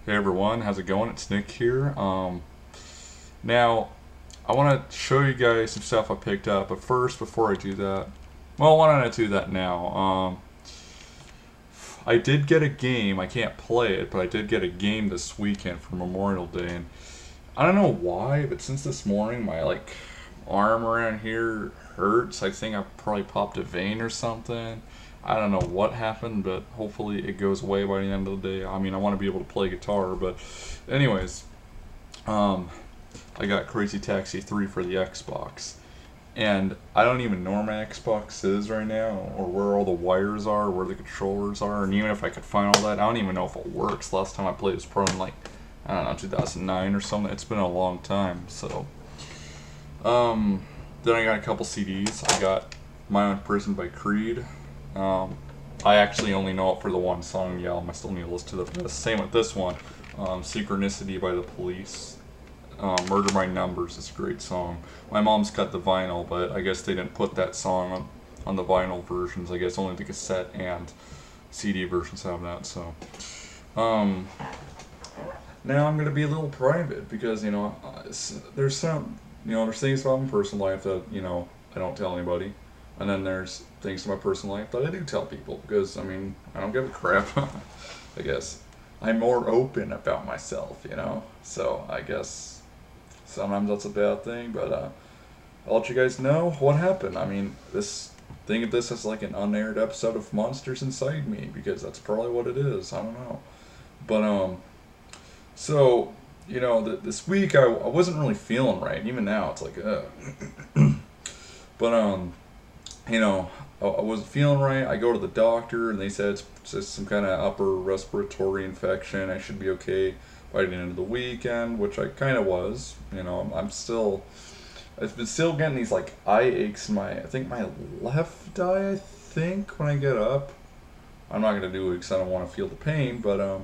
Hey everyone, how's it going? It's Nick here. Now I want to show you guys some stuff I picked up, but first, before I do that, well, why don't I do that now? I did get a game. I can't play it, but I did get a game this weekend for Memorial Day, and I don't know why, but since this morning, my arm around here hurts. I think I probably popped a vein or something. I don't know what happened, but hopefully it goes away by the end of the day. I mean, I want to be able to play guitar, but anyways, um, I got Crazy Taxi 3 for the Xbox. And I don't even know where my Xbox is right now, or where all the wires are, where the controllers are, and even if I could find all that, I don't even know if it works. Last time I played was probably in I don't know, 2009 or something. It's been a long time, so. Um, then I got a couple CDs. I got My Own Prison by Creed. Um, I actually only know it for the one song, Yeah, I still need to listen to the same with this one. Synchronicity by the Police. Murder by Numbers is a great song. My mom's got the vinyl, but I guess they didn't put that song on the vinyl versions. I guess only the cassette and CD versions have that. So um, now I'm gonna be a little private because there's there's things about my personal life that I don't tell anybody, and then there's things in my personal life that I do tell people because I don't give a crap. I guess I'm more open about myself. So I guess sometimes that's a bad thing, but I'll let you guys know what happened. This think of this as like an unaired episode of Monsters Inside Me because that's probably what it is. I don't know, but so this week I wasn't really feeling right. Even now it's like, but I wasn't feeling right. I go to the doctor and they said it's just some kind of upper respiratory infection. I should be okay by the end of the weekend, which I kind of was. I've been still getting these like eye aches in I think my left eye. I think when I get up, I'm not gonna do it because I don't want to feel the pain. But I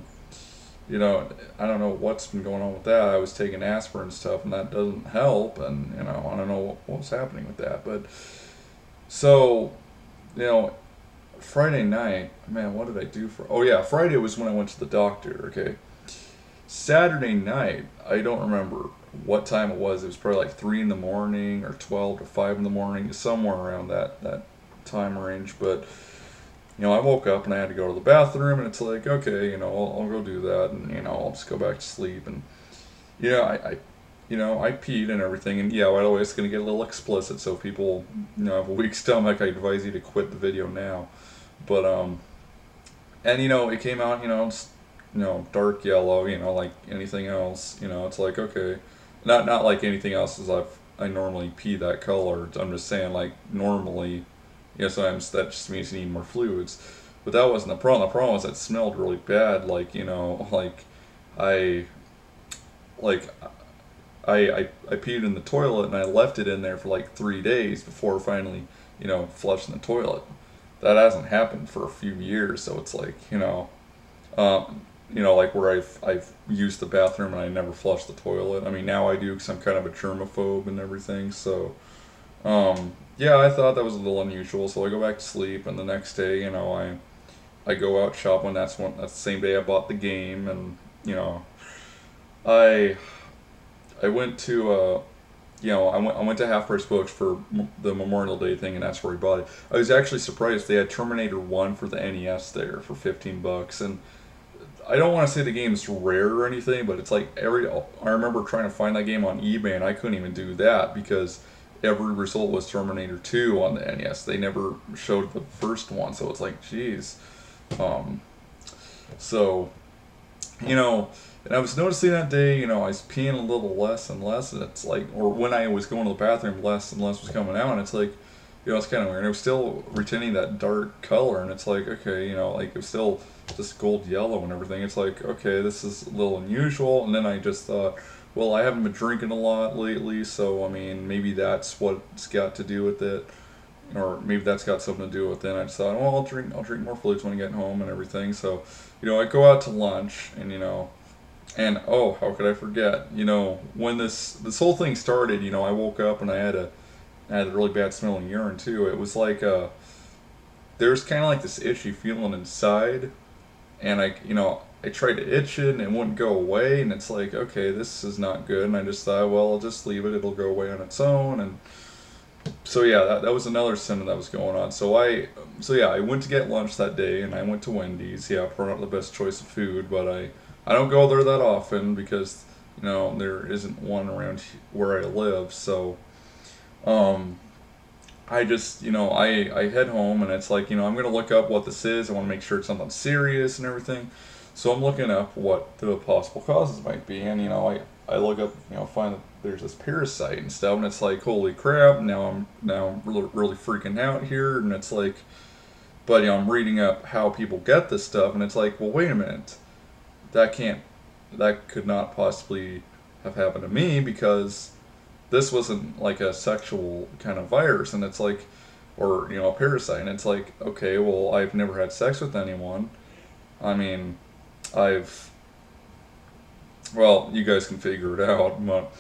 don't know what's been going on with that. I was taking aspirin and stuff, and that doesn't help. And I don't know what's happening with that. But so you know, Friday night, man, what did I do for? Oh yeah, Friday was when I went to the doctor. Okay, Saturday night, I don't remember what time it was. It was probably like 3 in the morning or 12 to 5 in the morning, somewhere around that time range. But I woke up and I had to go to the bathroom, and it's like, okay, I'll go do that, and I'll just go back to sleep, and I peed and everything, and yeah, by the way, it's gonna get a little explicit, so if people have a weak stomach, I advise you to quit the video now. But and it came out, it's dark yellow, like anything else, it's like okay, not like anything else as I normally pee that color. I'm just saying like normally, sometimes that just means you need more fluids. But that wasn't the problem. The problem was it smelled really bad. Like I like I peed in the toilet and I left it in there for like 3 days before finally flushing the toilet. That hasn't happened for a few years, so it's like like where I've used the bathroom and I never flushed the toilet. Now I do because I'm kind of a germaphobe and everything. So yeah, I thought that was a little unusual. So I go back to sleep, and the next day, I go out shopping. That's the same day I bought the game, and I I went to I went to Half Price Books for the Memorial Day thing, and that's where I bought it. I was actually surprised they had Terminator One for the NES there for $15, and I don't want to say the game's rare or anything, but it's like I remember trying to find that game on eBay, and I couldn't even do that because every result was Terminator 2 on the NES. They never showed the first one, so it's like, geez. Um, so and I was noticing that day, I was peeing a little less and less, and it's like, or when I was going to the bathroom, less and less was coming out, and it's like, it's kind of weird. It was still retaining that dark color, and it's like, okay, like it was still just gold yellow and everything. It's like, okay, this is a little unusual, and then I just thought, well, I haven't been drinking a lot lately, so maybe that's what's got to do with it, or maybe that's got something to do with it. And I just thought, well, I'll drink more fluids when I get home and everything. So, I go out to lunch, and and oh, how could I forget? When this whole thing started, I woke up and I had a really bad smelling urine too. It was like there's kind of like this itchy feeling inside, and I tried to itch it and it wouldn't go away, and it's like, okay, this is not good. And I just thought, well, I'll just leave it; it'll go away on its own. And so yeah, that was another symptom that was going on. So yeah, I went to get lunch that day, and I went to Wendy's. Yeah, probably not the best choice of food, but I don't go there that often because there isn't one around where I live. So um, I just I head home, and it's like I'm gonna look up what this is. I want to make sure it's something serious and everything. So I'm looking up what the possible causes might be, and I look up, find that there's this parasite and stuff, and it's like, holy crap! Now I'm really freaking out here, and it's like, but I'm reading up how people get this stuff, and it's like, well, wait a minute, that can't, that could not possibly have happened to me because this wasn't like a sexual kind of virus, and it's like, or a parasite, and it's like, okay, well, I've never had sex with anyone. I mean, I've well, you guys can figure it out, but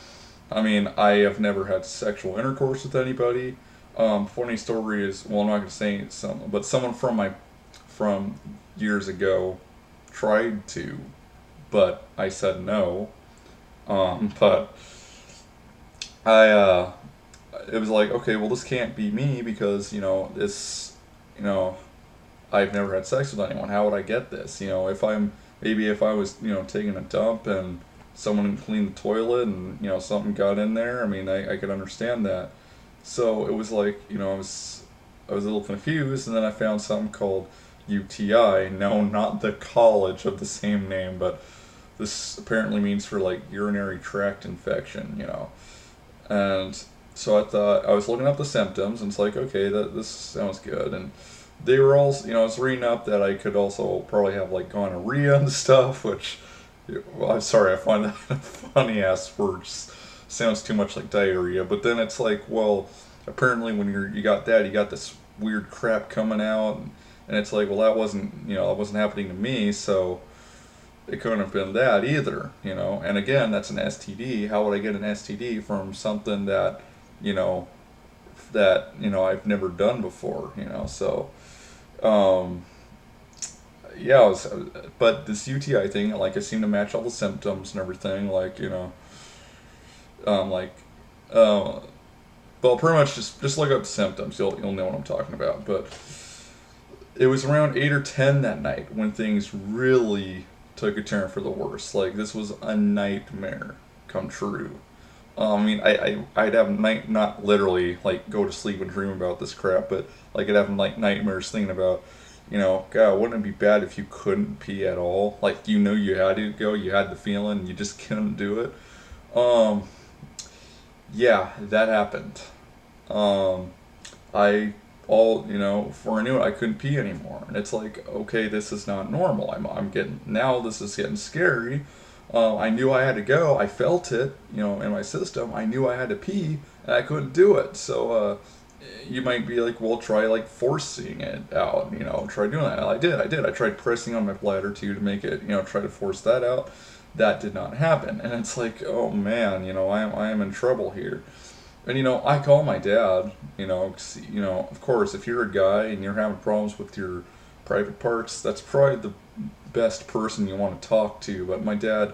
I mean, I have never had sexual intercourse with anybody. Funny story is, well, I'm not gonna say some, but someone from years ago tried to, but I said no. But I it was like, okay, well, this can't be me because you know I've never had sex with anyone. How would I get this? If I'm maybe if I was taking a dump and someone cleaned the toilet and something got in there. I mean, I could understand that. So it was like I was a little confused, and then I found something called UTI. No, not the college of the same name, but this apparently means for like urinary tract infection. And so I thought I was looking up the symptoms, and it's like, okay, this sounds good. And they were all, I was reading up that I could also probably have like gonorrhea and stuff, which, well, I'm sorry, I find that a funny ass word. Just sounds too much like diarrhea. But then it's like, well, apparently when you got that, you got this weird crap coming out, and it's like, well, that wasn't happening to me, so it couldn't have been that either. And again, that's an STD. How would I get an STD from something you know, I've never done before? So, um, yeah, but this UTI thing, like, it seemed to match all the symptoms and everything, like, like, uh, well, pretty much just look up the symptoms. You'll know what I'm talking about. But it was around 8 or 10 that night when things really took a turn for the worse. Like, this was a nightmare come true. I mean, I'd have night not literally like go to sleep and dream about this crap, but like I'd have like nightmares thinking about, God, wouldn't it be bad if you couldn't pee at all? Like you had to go, you had the feeling, you just couldn't do it. Um, yeah, that happened. Um, I all before I knew it, I couldn't pee anymore, and it's like, okay, this is not normal. I'm getting now. This is getting scary. I knew I had to go. I felt it, in my system. I knew I had to pee, and I couldn't do it. So you might be like, well, try like forcing it out. Try doing that. I did. I did. I tried pressing on my bladder too to make it, try to force that out. That did not happen, and it's like, oh man, I am in trouble here. And I call my dad. 'Cause, of course, if you're a guy and you're having problems with your private parts, that's probably the best person you want to talk to. But my dad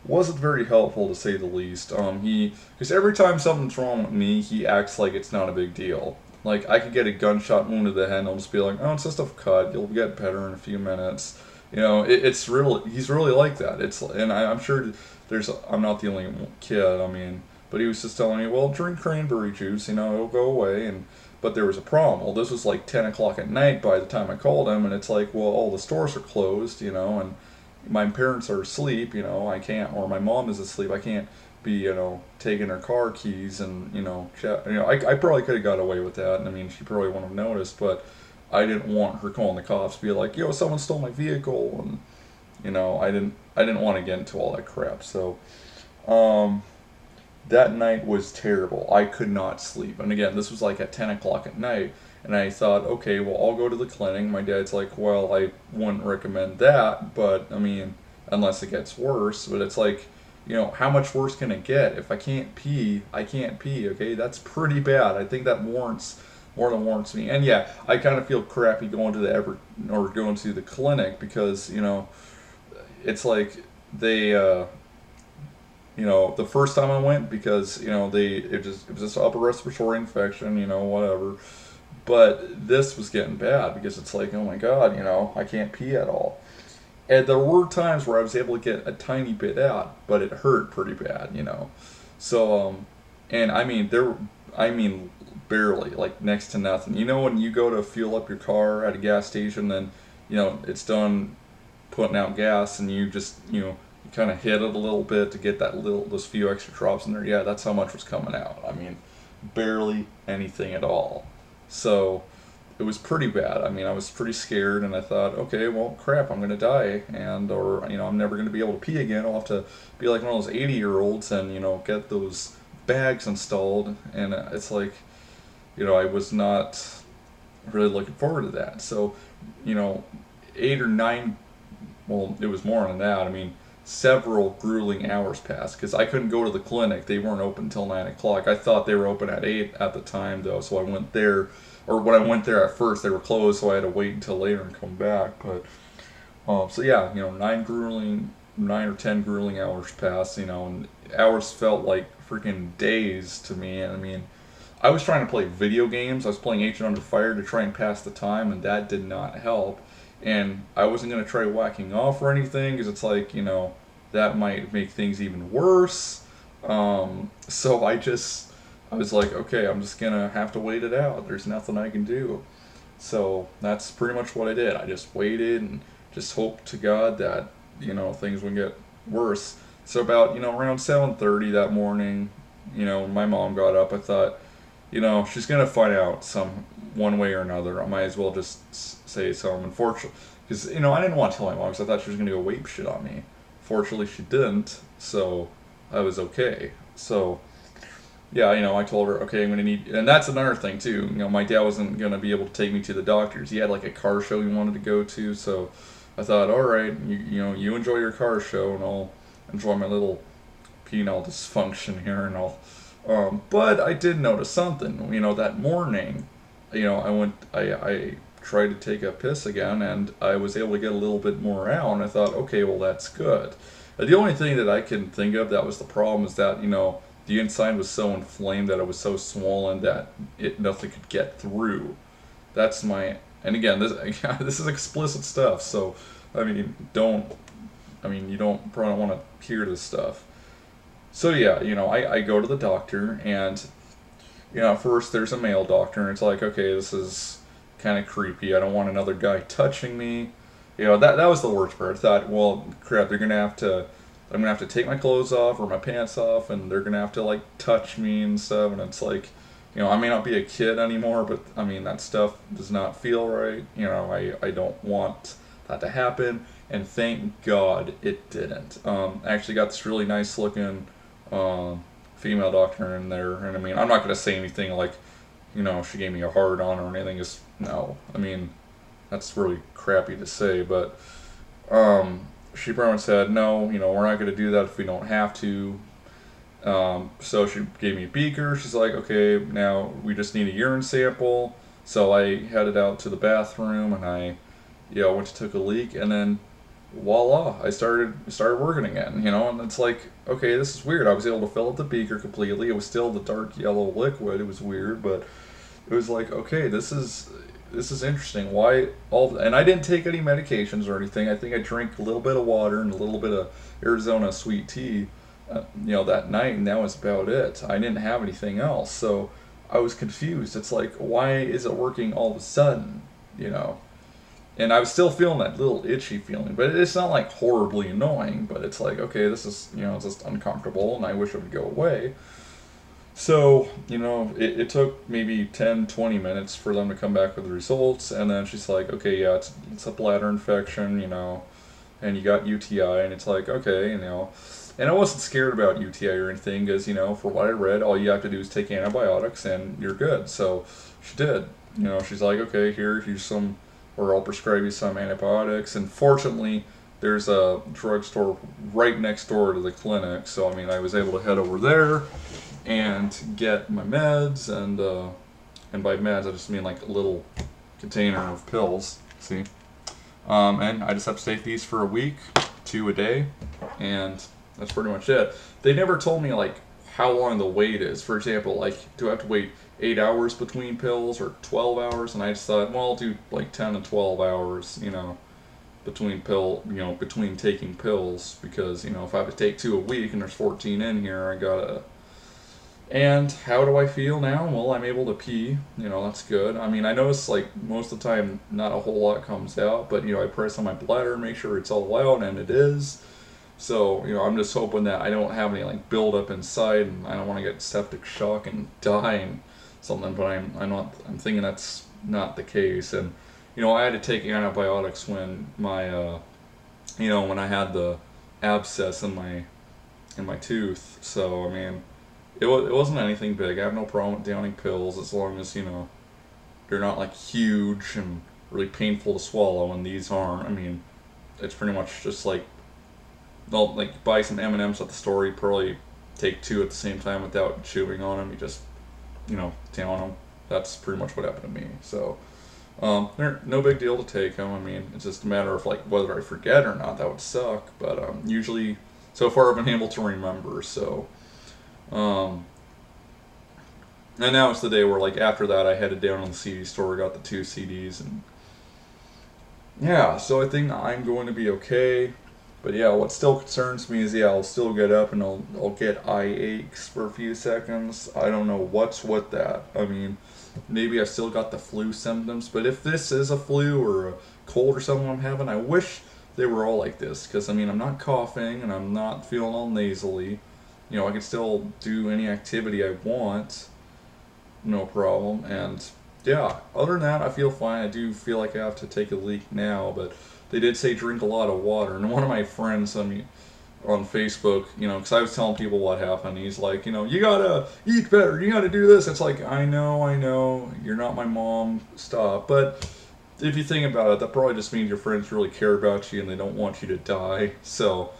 wasn't very helpful to say the least. Because every time something's wrong with me, he acts like it's not a big deal. Like I could get a gunshot wound to the head, and I'll just be like, "Oh, it's just a cut. You'll get better in a few minutes." It's really he's really like that. I'm sure I'm not the only kid. I mean, but he was just telling me, "Well, drink cranberry juice. It'll go away." And but there was a problem. Well, this was like 10 o'clock at night by the time I called him, and it's like, well, all the stores are closed. And my parents are asleep. I can't, or my mom is asleep. I can't be taking her car keys and I probably could have got away with that, and I mean she probably wouldn't have noticed, but I didn't want her calling the cops, be like, yo, someone stole my vehicle, and I didn't want to get into all that crap. So um, that night was terrible. I could not sleep, and again, this was like at 10 o'clock at night. And I thought, okay, well, I'll go to the clinic. My dad's like, well, I wouldn't recommend that, but I mean, unless it gets worse. But it's like, how much worse can it get? If I can't pee, I can't pee. Okay, that's pretty bad. I think that warrants more than warrants me. And yeah, I kind of feel crappy going to the clinic because it's like they, the first time I went because it was just upper respiratory infection, whatever. But this was getting bad because it's like, oh my god, I can't pee at all. And there were times where I was able to get a tiny bit out, but it hurt pretty bad. So, and I mean, barely, like next to nothing. When you go to fuel up your car at a gas station, then, it's done putting out gas, and you just, you kind of hit it a little bit to get those few extra drops in there. Yeah, that's how much was coming out. I mean, barely anything at all. So, it was pretty bad. I mean, I was pretty scared, and I thought, okay, well, crap, I'm gonna die, or I'm never gonna be able to pee again. I'll have to be like one of those 80-year-olds and get those bags installed. And it's like, I was not really looking forward to that. So, you know, 8 or 9, well, it was more than that. I mean, several grueling hours passed because I couldn't go to the clinic. They weren't open until 9 o'clock. I thought they were open at 8 at the time, though, so I went there. Or when I went there at first, they were closed, so I had to wait until later and come back. But so yeah, 9 or 10 grueling hours passed, and hours felt like freaking days to me. And I mean, I was trying to play video games. I was playing Agent Under Fire to try and pass the time, and that did not help. And I wasn't going to try whacking off or anything because it's like, that might make things even worse. So I was like, okay, I'm just going to have to wait it out. There's nothing I can do. So that's pretty much what I did. I just waited and just hoped to God that, things would get worse. So about, around 7:30 that morning, when my mom got up, I thought, she's gonna find out some one way or another. I might as well just say something. Unfortunately, because I didn't want to tell my mom because I thought she was gonna go ape shit on me. Fortunately, she didn't, so I was okay. So yeah, I told her, okay, I'm gonna need, and that's another thing too. My dad wasn't gonna be able to take me to the doctors. He had like a car show he wanted to go to, so I thought, all right, you enjoy your car show, and I'll enjoy my little penile dysfunction here, and all. But I did notice something. That morning, I tried to take a piss again, and I was able to get a little bit more out. And I thought, okay, well that's good. The only thing that I can think of that was the problem is that the inside was so inflamed that it was so swollen that nothing could get through. That's my, and again, this this is explicit stuff. So I mean, you don't probably don't want to hear this stuff. So yeah, I go to the doctor, and at first there's a male doctor, and it's like, okay, this is kind of creepy. I don't want another guy touching me. That was the worst part. I thought, well, crap, I'm gonna have to take my clothes off or my pants off, and they're gonna have to like touch me and stuff. And it's like, I may not be a kid anymore, but I mean that stuff does not feel right. I don't want that to happen, and thank God it didn't. I actually got this really nice looking female doctor in there, and I mean, I'm not gonna say anything like, she gave me a hard on or anything. Just no. I mean, that's really crappy to say, but she pretty much said, no, we're not gonna do that if we don't have to. So she gave me a beaker. She's like, okay, now we just need a urine sample. So I headed out to the bathroom, and I, went to took a leak, and then voila, I started working again, and it's like, okay, this is weird. I was able to fill up the beaker completely. It was still the dark yellow liquid. It was weird, but it was like, okay, this is interesting. Why and I didn't take any medications or anything. I think I drank a little bit of water and a little bit of Arizona sweet tea, that night, and that was about it. I didn't have anything else, so I was confused. It's like, why is it working all of a sudden, And I was still feeling that little itchy feeling, but it's not like horribly annoying. But it's like, okay, this is just uncomfortable, and I wish it would go away. So, it took maybe 10, 20 minutes for them to come back with the results, and then she's like, okay, yeah, it's a bladder infection, and you got UTI, and it's like, okay, and I wasn't scared about UTI or anything, because, for what I read, all you have to do is take antibiotics, and you're good. So, she did. She's like, okay, here's some, or I'll prescribe you some antibiotics, and fortunately, there's a drugstore right next door to the clinic, so, I mean, I was able to head over there and get my meds, and by meds I just mean like a little container of pills. See, and I just have to take these for a week 2 a day, and that's pretty much it. They never told me like how long the wait is. For example, like do I have to wait 8 hours between pills or 12 hours? And I just thought, well, I'll do like 10 to 12 hours, between taking pills, because if I have to take 2 a week and there's 14 in here, I gotta. And how do I feel now? Well, I'm able to pee. That's good. I mean, I notice like most of the time not a whole lot comes out, but I press on my bladder and make sure it's all out, and it is. So I'm just hoping that I don't have any like buildup inside, and I don't want to get septic shock and die and something. But I'm thinking that's not the case. And I had to take antibiotics when when I had the abscess in my tooth. So I mean, it wasn't anything big. I have no problem with downing pills as long as they're not like huge and really painful to swallow. And these aren't. I mean, it's pretty much just like, well, like buy some M&Ms at the store. You probably take 2 at the same time without chewing on them. You just down them. That's pretty much what happened to me. So. They're no big deal to take them. I mean, it's just a matter of like whether I forget or not. That would suck. But usually, so far, I've been able to remember. So, and now it's the day where like after that, I headed down to the CD store, got the 2 CDs, and yeah. So I think I'm going to be okay. But yeah, what still concerns me is I'll still get up and I'll get eye aches for a few seconds. I don't know what's with that. I mean. Maybe I still got the flu symptoms, but if this is a flu or a cold or something I'm having, I wish they were all like this, because I mean, I'm not coughing and I'm not feeling all nasally. I can still do any activity I want, no problem. And yeah, other than that, I feel fine. I do feel like I have to take a leak now, but they did say drink a lot of water. And one of my friends, on Facebook, because I was telling people what happened. He's like, you gotta eat better. You gotta do this. It's like, I know. You're not my mom. Stop. But if you think about it, that probably just means your friends really care about you and they don't want you to die. So,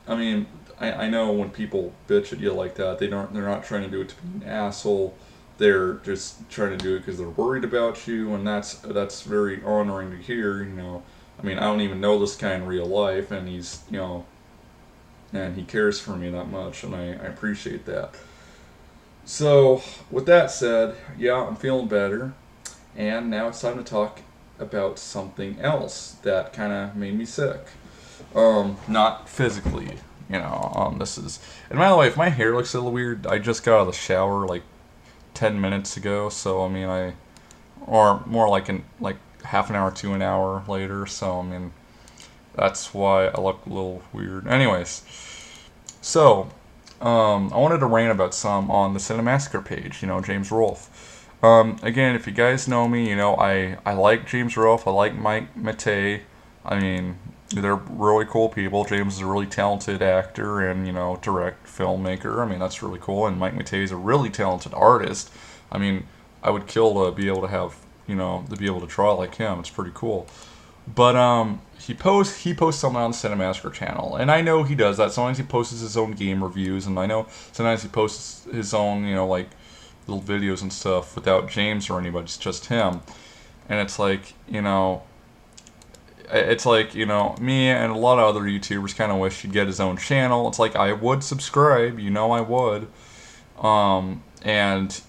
I mean, I know when people bitch at you like that, they're not trying to do it to be an asshole. They're just trying to do it because they're worried about you, and that's very honoring to hear. I mean, I don't even know this guy in real life, and he's and he cares for me that much, and I appreciate that. So, with that said, yeah, I'm feeling better, and now it's time to talk about something else that kind of made me sick. Not physically, this is... And by the way, if my hair looks a little weird, I just got out of the shower, like, 10 minutes ago, so, I mean, or more like half an hour to an hour later, so, I mean... That's why I look a little weird. Anyways, so I wanted to rant about some on the Cinemassacre page. James Rolfe. Again, if you guys know me, I like James Rolfe. I like Mike Matei. I mean, they're really cool people. James is a really talented actor and direct filmmaker. I mean, that's really cool. And Mike Matei is a really talented artist. I mean, I would kill to be able to have to be able to draw like him. It's pretty cool. But he posts something on the Cinemassacre channel, and I know he does that. Sometimes he posts his own game reviews, and I know sometimes he posts his own like little videos and stuff without James or anybody. It's just him, and it's like me and a lot of other YouTubers kind of wish he'd get his own channel. It's like I would subscribe, I would, and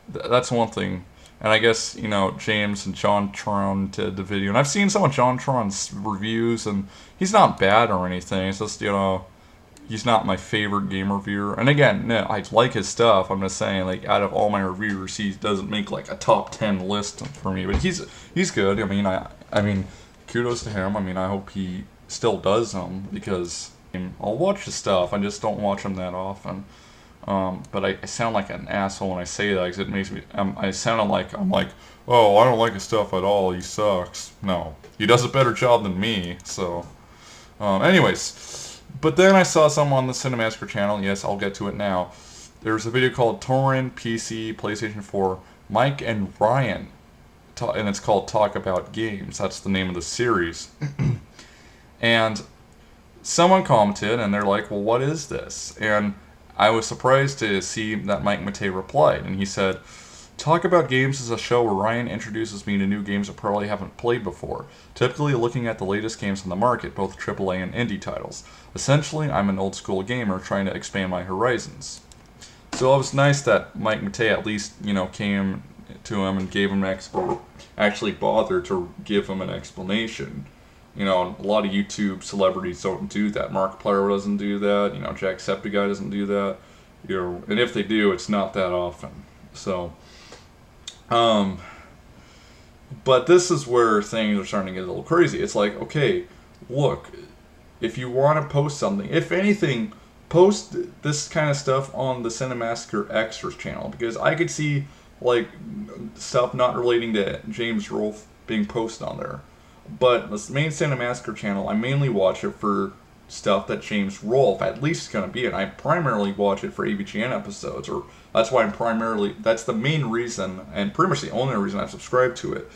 that's one thing. And I guess, James and JonTron did the video. And I've seen some of JonTron's reviews, and he's not bad or anything. It's just, he's not my favorite game reviewer. And again, no, I like his stuff. I'm just saying, like, out of all my reviewers, he doesn't make, like, a top 10 list for me. But he's good. I mean, kudos to him. I mean, I hope he still does them, because I'll watch his stuff. I just don't watch him that often. But I sound like an asshole when I say that, because it makes me... I sound like I'm like, oh, I don't like his stuff at all. He sucks. No, he does a better job than me. So, anyways, but then I saw some on the Cinemassacre channel. Yes, I'll get to it now. There's a video called Torrent PC PlayStation 4 Mike and Ryan, and it's called Talk About Games. That's the name of the series. And someone commented, and they're like, well, what is this? And I was surprised to see that Mike Matei replied, and he said, Talk About Games is a show where Ryan introduces me to new games I probably haven't played before, typically looking at the latest games on the market, both AAA and indie titles. Essentially, I'm an old school gamer trying to expand my horizons. So it was nice that Mike Matei at least, came to him and gave him actually bothered to give him an explanation. A lot of YouTube celebrities don't do that. Markiplier doesn't do that. Jacksepticeye doesn't do that. And if they do, it's not that often. So, but this is where things are starting to get a little crazy. It's like, okay, look, if you want to post something, if anything, post this kind of stuff on the Cinemassacre Extras channel, because I could see like stuff not relating to James Rolfe being posted on there. But the main Cinemassacre channel, I mainly watch it for stuff that James Rolfe at least is going to be in. I primarily watch it for AVGN episodes, or that's why that's the main reason, and pretty much the only reason I subscribe to it.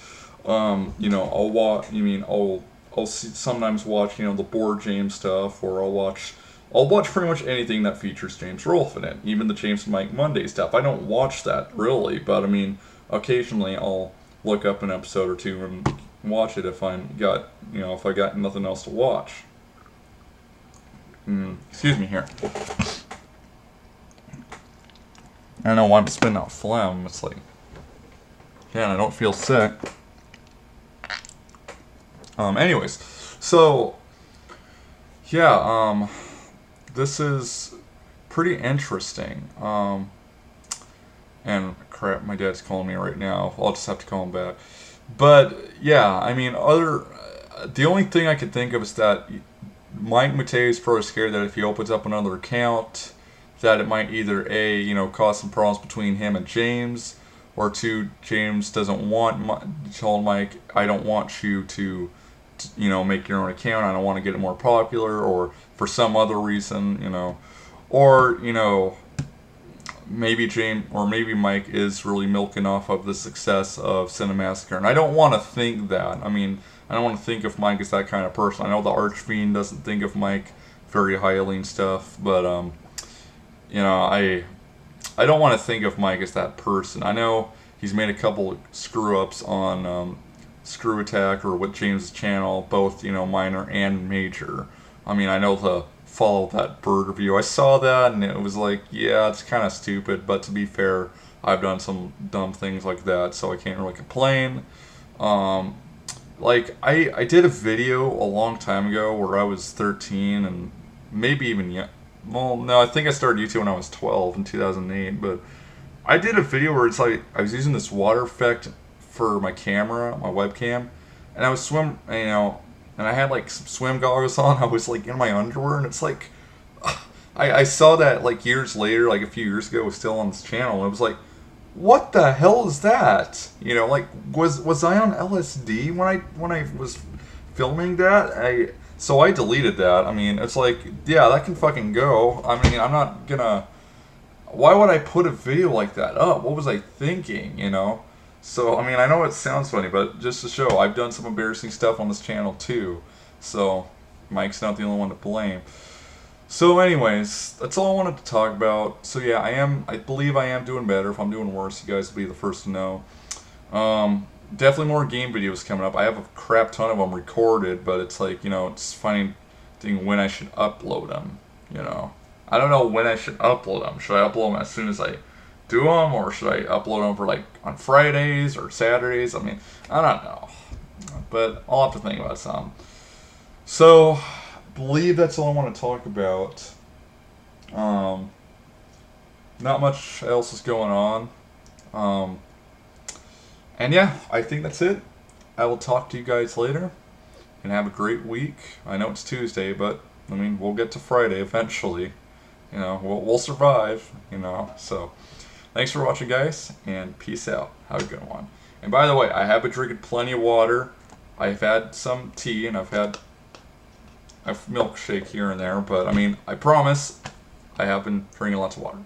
I'll watch, sometimes watch, the Board James stuff, or I'll watch pretty much anything that features James Rolfe in it, even the James and Mike Monday stuff. I don't watch that really, but occasionally I'll look up an episode or two and watch it if I got nothing else to watch. Excuse me here. I don't know why I'm spitting out phlegm. It's like, yeah, I don't feel sick. Anyways, so yeah, this is pretty interesting. And crap, my dad's calling me right now. I'll just have to call him back. But yeah, the only thing I could think of is that Mike Matei is probably scared that if he opens up another account, that it might either cause some problems between him and James, or two, James doesn't told Mike, I don't want you to make your own account. I don't want to get it more popular, or for some other reason, or maybe Mike is really milking off of the success of Cinemassacre, and I don't want to think that. I don't want to think of Mike as that kind of person. I know the Archfiend doesn't think of Mike very highly and stuff, but I don't want to think of Mike as that person. I know he's made a couple of screw ups on Screw Attack or with James' channel, both minor and major. I know the follow that bird review. I saw that and it was like, yeah, it's kind of stupid, but to be fair, I've done some dumb things like that, so I can't really complain. I did a video a long time ago where I was 13 and maybe even well, no, I think I started YouTube when I was 12 in 2008, but I did a video where it's like I was using this water effect for my camera, my webcam, and I was and I had like some swim goggles on. I was like in my underwear, and it's like I saw that like years later, like a few years ago, it was still on this channel, and it was like, what the hell is that? Was I on LSD when I was filming that? So I deleted that. It's like, yeah, that can fucking go. I'm not gonna. Why would I put a video like that up? What was I thinking? So I know it sounds funny, but just to show, I've done some embarrassing stuff on this channel too. So Mike's not the only one to blame. So anyways, that's all I wanted to talk about. So yeah, I believe I am doing better. If I'm doing worse, you guys will be the first to know. Definitely more game videos coming up. I have a crap ton of them recorded, but it's like, it's finding when I should upload them, I don't know when I should upload them. Should I upload them as soon as I do them, or should I upload them for like on Fridays or Saturdays? I don't know. But I'll have to think about some. So believe that's all I want to talk about. Not much else is going on. And yeah, I think that's it. I will talk to you guys later, and have a great week. I know it's Tuesday, but we'll get to Friday eventually. We'll survive. So thanks for watching, guys, and peace out. Have a good one. And by the way, I have been drinking plenty of water. I've had some tea, and I've had a milkshake here and there, but I promise I have been drinking lots of water.